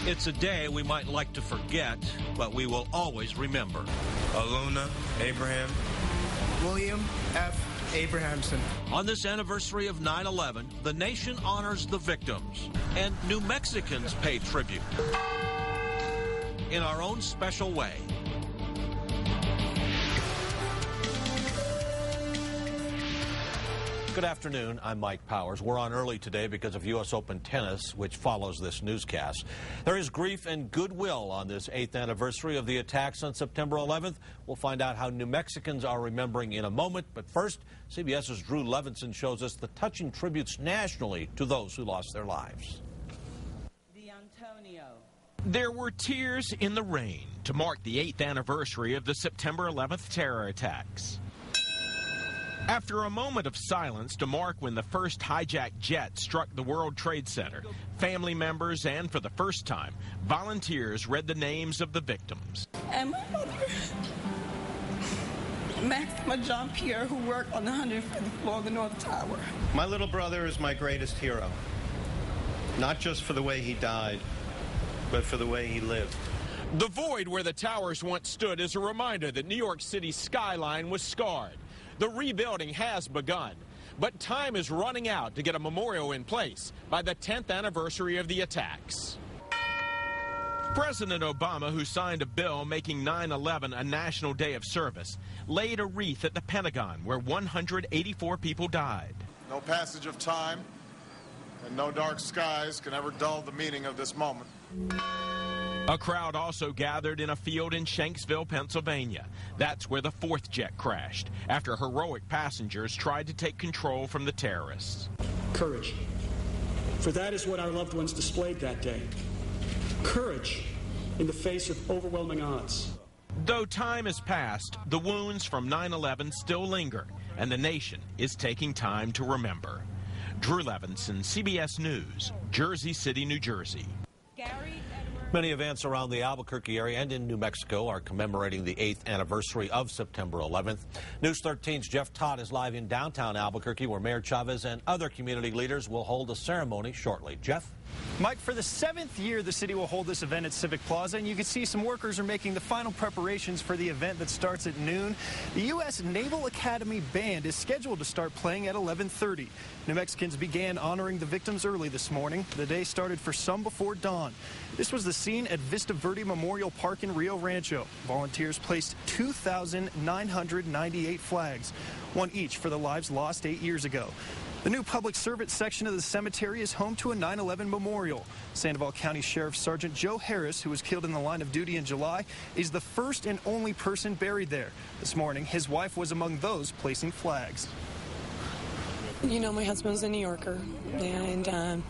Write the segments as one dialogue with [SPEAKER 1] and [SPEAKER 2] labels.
[SPEAKER 1] It's a day we might like to forget, but we will always remember.
[SPEAKER 2] Aluna Abraham.
[SPEAKER 3] William F. Abrahamson.
[SPEAKER 1] On this anniversary of 9/11, the nation honors the victims, and New Mexicans pay tribute in our own special way. Good afternoon. I'm Mike Powers. We're on early today because of U.S. Open tennis, which follows this newscast. There is grief and goodwill on this 8th anniversary of the attacks on September 11th. We'll find out how New Mexicans are remembering in a moment. But first, CBS's Drew Levinson shows us the touching tributes nationally to those who lost their lives.
[SPEAKER 4] There were tears in the rain to mark the 8th anniversary of the September 11th terror attacks. After a moment of silence to mark when the first hijacked jet struck the World Trade Center, family members and, for the first time, volunteers read the names of the victims.
[SPEAKER 5] And my mother, Maxima John Pierre, who worked on the 105th floor of the North Tower.
[SPEAKER 6] My little brother is my greatest hero, not just for the way he died, but for the way he lived.
[SPEAKER 4] The void where the towers once stood is a reminder that New York City's skyline was scarred. The rebuilding has begun, but time is running out to get a memorial in place by the 10th anniversary of the attacks. President Obama, who signed a bill making 9/11 a national day of service, laid a wreath at the Pentagon where 184 people died.
[SPEAKER 7] No passage of time and no dark skies can ever dull the meaning of this moment.
[SPEAKER 4] A crowd also gathered in a field in Shanksville, Pennsylvania. That's where the 4th jet crashed after heroic passengers tried to take control from the terrorists.
[SPEAKER 8] Courage. For that is what our loved ones displayed that day. Courage in the face of overwhelming odds.
[SPEAKER 4] Though time has passed, the wounds from 9/11 still linger, and the nation is taking time to remember. Drew Levinson, CBS News, Jersey City, New Jersey.
[SPEAKER 1] Many events around the Albuquerque area and in New Mexico are commemorating the 8th anniversary of September 11th. News 13's Jeff Todd is live in downtown Albuquerque, where Mayor Chavez and other community leaders will hold a ceremony shortly. Jeff?
[SPEAKER 9] Mike, for the 7th year, the city will hold this event at Civic Plaza, and you can see some workers are making the final preparations for the event that starts at noon. The U.S. Naval Academy Band is scheduled to start playing at 11:30. New Mexicans began honoring the victims early this morning. The day started for some before dawn. This was the scene at Vista Verde Memorial Park in Rio Rancho. Volunteers placed 2,998 flags, one each for the lives lost 8 years ago. The new public servant section of the cemetery is home to a 9/11 memorial. Sandoval County Sheriff Sergeant Joe Harris, who was killed in the line of duty in July, is the first and only person buried there. This morning, his wife was among those placing flags.
[SPEAKER 10] You know, my husband's a New Yorker, and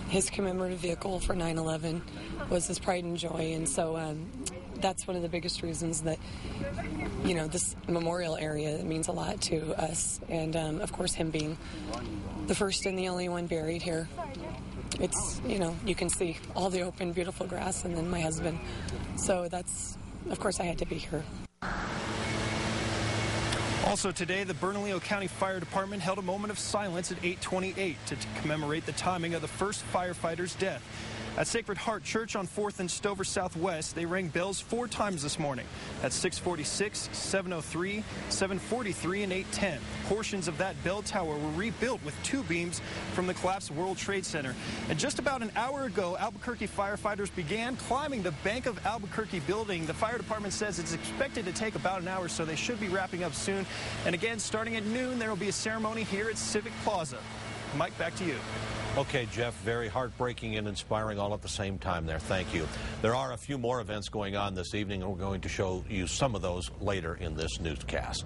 [SPEAKER 10] his commemorative vehicle for 9/11 was his pride and joy, and so that's one of the biggest reasons that, you know, this memorial area means a lot to us, and of course him being the first and the only one buried here. It's, you know, you can see all the open, beautiful grass, and then my husband. So that's, of course, I had to be here.
[SPEAKER 9] Also today, the Bernalillo County Fire Department held a moment of silence at 8:28 to commemorate the timing of the first firefighter's death. At Sacred Heart Church on 4th and Stover Southwest, they rang bells 4 times this morning at 6:46, 7:03, 7:43, and 8:10. Portions of that bell tower were rebuilt with 2 beams from the collapsed World Trade Center. And just about an hour ago, Albuquerque firefighters began climbing the Bank of Albuquerque building. The fire department says it's expected to take about an hour, so they should be wrapping up soon. And again, starting at noon, there will be a ceremony here at Civic Plaza. Mike, back to you.
[SPEAKER 1] Okay, Jeff, very heartbreaking and inspiring all at the same time there. Thank you. There are a few more events going on this evening, and we're going to show you some of those later in this newscast.